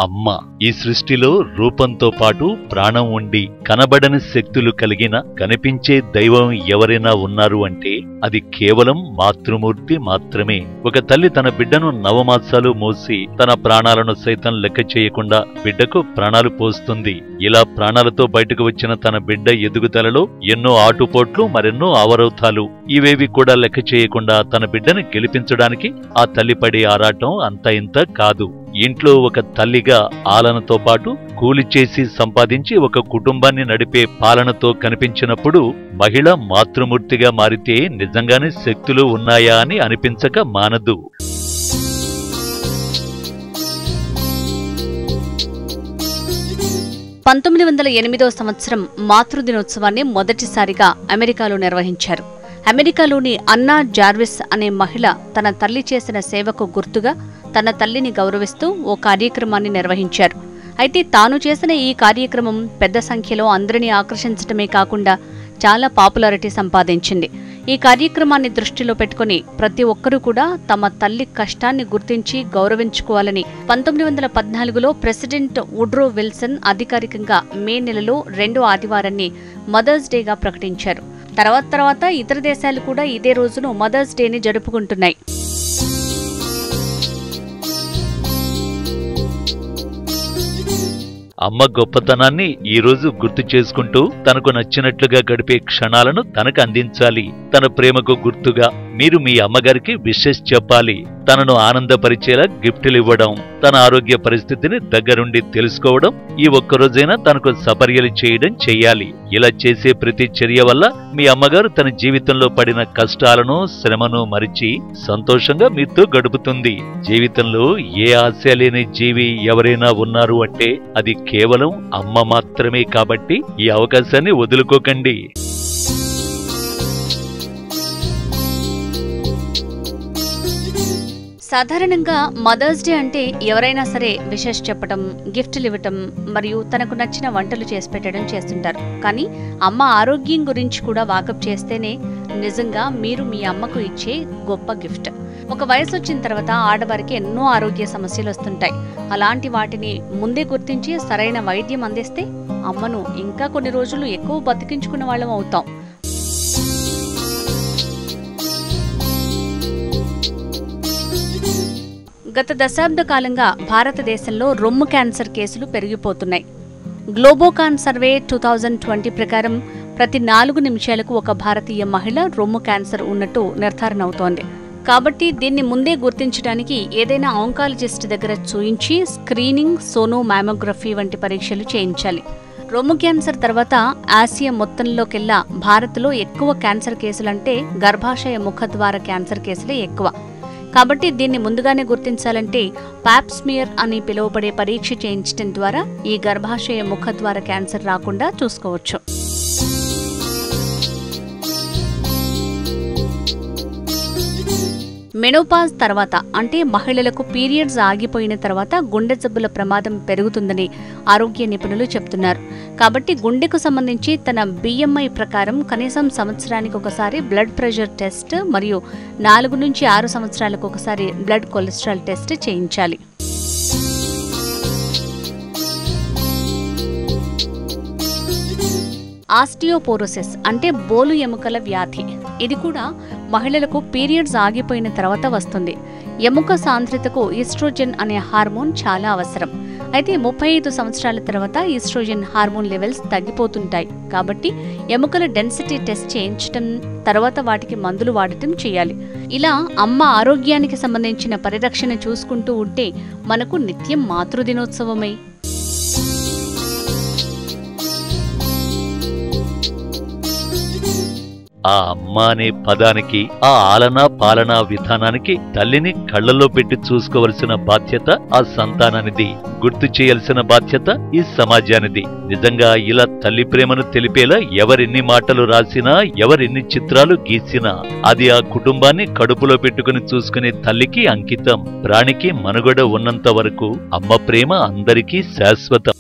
అమ్మ. ఈ సృష్టిలో రూపంతో పాటు ప్రాణం ఉండి కనబడని శక్తులు కలిగిన కనిపించే దైవం ఎవరైనా ఉన్నారు అంటే అది కేవలం మాతృమూర్తి మాత్రమే. ఒక తల్లి తన బిడ్డను నవమాసాలు మోసి తన ప్రాణాలను సైతం లెక్క చేయకుండా బిడ్డకు ప్రాణాలు పోస్తుంది. ఇలా ప్రాణాలతో బయటకు వచ్చిన తన బిడ్డ ఎదుగుదలలో ఎన్నో ఆటుపోట్లు, మరెన్నో అవరోధాలు, ఇవేవి కూడా లెక్క చేయకుండా తన బిడ్డను గెలిపించడానికి ఆ తల్లి పడే ఆరాటం అంత ఇంత కాదు. ఇంట్లో ఒక తల్లిగా ఆలనతో పాటు కూలి చేసి సంపాదించి ఒక కుటుంబాన్ని నడిపే పాలనతో కనిపించినప్పుడు మహిళ మాతృమూర్తిగా మారితే నిజంగానే శక్తులు ఉన్నాయా అని అనిపించక మానదు. సంవత్సరం మాతృదినోత్సవాన్ని మొదటిసారిగా అమెరికాలో నిర్వహించారు. అమెరికాలోని అన్నా జార్విస్ అనే మహిళ తన తల్లి చేసిన సేవకు గుర్తుగా తన తల్లిని గౌరవిస్తూ ఓ కార్యక్రమాన్ని నిర్వహించారు. అయితే తాను చేసిన ఈ కార్యక్రమం పెద్ద సంఖ్యలో అందరినీ ఆకర్షించడమే కాకుండా చాలా పాపులారిటీ సంపాదించింది. ఈ కార్యక్రమాన్ని దృష్టిలో పెట్టుకుని ప్రతి ఒక్కరూ కూడా తమ తల్లి కష్టాన్ని గుర్తించి గౌరవించుకోవాలని 1914లో ప్రెసిడెంట్ వుడ్రో విల్సన్ అధికారికంగా మే నెలలో 2వ ఆదివారాన్ని మదర్స్ డేగా ప్రకటించారు. తర్వాత ఇతర దేశాలు కూడా ఇదే రోజును మదర్స్ డేని జరుపుకుంటున్నాయి. అమ్మ గొప్పతనాన్ని ఈ రోజు గుర్తు చేసుకుంటూ తనకు నచ్చినట్లుగా గడిపే క్షణాలను తనకు అందించాలి. తన ప్రేమకు గుర్తుగా మీరు మీ అమ్మగారికి విషెస్ చెప్పాలి. తనను ఆనందపరిచేలా గిఫ్టులు ఇవ్వడం, తన ఆరోగ్య పరిస్థితిని దగ్గరుండి తెలుసుకోవడం, ఈ ఒక్కరోజైనా తనకు సపర్యలు చేయడం చెయ్యాలి. ఇలా చేసే ప్రతి చర్య వల్ల మీ అమ్మగారు తన జీవితంలో పడిన కష్టాలను, శ్రమను మరిచి సంతోషంగా మీతో గడుపుతుంది. జీవితంలో ఏ ఆశ లేని జీవి ఎవరైనా ఉన్నారు అంటే అది కేవలం అమ్మ మాత్రమే. కాబట్టి ఈ అవకాశాన్ని వదులుకోకండి. సాధారణంగా మదర్స్ డే అంటే ఎవరైనా సరే విషెస్ చెప్పడం, గిఫ్టులు ఇవ్వటం మరియు తనకు నచ్చిన వంటలు చేసి పెట్టడం చేస్తుంటారు. కానీ అమ్మ ఆరోగ్యం గురించి కూడా వాకప్ చేస్తేనే నిజంగా మీరు మీ అమ్మకు ఇచ్చే గొప్ప గిఫ్ట్. ఒక వయసు వచ్చిన తర్వాత ఆడవారికి ఎన్నో ఆరోగ్య సమస్యలు వస్తుంటాయి. అలాంటి వాటిని ముందే గుర్తించి సరైన వైద్యం అందిస్తే అమ్మను ఇంకా కొన్ని రోజులు ఎక్కువ బతికించుకున్న వాళ్ళం అవుతాం. గత దశాబ్ద కాలంగా భారతదేశంలో రొమ్ము క్యాన్సర్ కేసులు పెరిగిపోతున్నాయి. గ్లోబోకాన్ సర్వే 2020 ప్రకారం ప్రతి 4 నిమిషాలకు ఒక భారతీయ మహిళ రొమ్ము క్యాన్సర్ ఉన్నట్టు నిర్ధారణ అవుతోంది. కాబట్టి దీన్ని ముందే గుర్తించడానికి ఏదైనా ఆంకాలజిస్ట్ దగ్గర చూయించి స్క్రీనింగ్, సోనో మ్యామోగ్రఫీ వంటి పరీక్షలు చేయించాలి. రొమ్ము క్యాన్సర్ తర్వాత ఆసియా మొత్తంలోకెల్లా భారత్లో ఎక్కువ క్యాన్సర్ కేసులంటే గర్భాశయ ముఖద్వార క్యాన్సర్ కేసులే ఎక్కువ. కాబట్టి దీన్ని ముందుగానే గుర్తించాలంటే పాప్ స్మియర్ అని పిలువబడే పరీక్ష చేయించడం ద్వారా ఈ గర్భాశయ ముఖద్వార క్యాన్సర్ రాకుండా చూసుకోవచ్చు. మెనోపాజ్ తర్వాత అంటే మహిళలకు పీరియడ్స్ ఆగిపోయిన తర్వాత గుండె జబ్బుల ప్రమాదం పెరుగుతుందని ఆరోగ్య నిపుణులు చెప్తున్నారు. కాబట్టి గుండెకు సంబంధించి తన BMI ప్రకారం కనీసం సంవత్సరానికి ఒకసారి బ్లడ్ ప్రెషర్ టెస్ట్ మరియు 4 నుంచి 6 సంవత్సరాలకు ఒకసారి బ్లడ్ కొలెస్ట్రాల్ టెస్ట్ చేయించాలి. ఆస్టియోపోరోసిస్ అంటే బోలు ఎముకల వ్యాధి. ఇది కూడా మహిళలకు పీరియడ్స్ ఆగిపోయిన తర్వాత వస్తుంది. ఎముక సాంద్రతకు ఈస్ట్రోజెన్ అనే హార్మోన్ చాలా అవసరం. అయితే 35 సంవత్సరాల తర్వాత ఈస్ట్రోజెన్ హార్మోన్ లెవెల్స్ తగ్గిపోతుంటాయి. కాబట్టి ఎముకల డెన్సిటీ టెస్ట్ చేయించడం, తర్వాత వాటికి మందులు వాడటం చేయాలి. ఇలా అమ్మ ఆరోగ్యానికి సంబంధించిన పరిరక్షణ చూసుకుంటూ ఉంటే మనకు నిత్యం మాతృదినోత్సవమే. ఆ అమ్మ అనే పదానికి, ఆ ఆలనా పాలనా విధానానికి తల్లిని కళ్లలో పెట్టి చూసుకోవలసిన బాధ్యత ఆ సంతానానిది. గుర్తు చేయాల్సిన బాధ్యత ఈ సమాజానిది. నిజంగా ఇలా తల్లి ప్రేమను తెలిపేలా ఎవరెన్ని మాటలు రాసినా, ఎవరెన్ని చిత్రాలు గీసినా అది ఆ కుటుంబాన్ని కడుపులో పెట్టుకుని చూసుకునే తల్లికి అంకితం. ప్రాణికి మనుగడ ఉన్నంత వరకు అమ్మ ప్రేమ అందరికీ శాశ్వతం.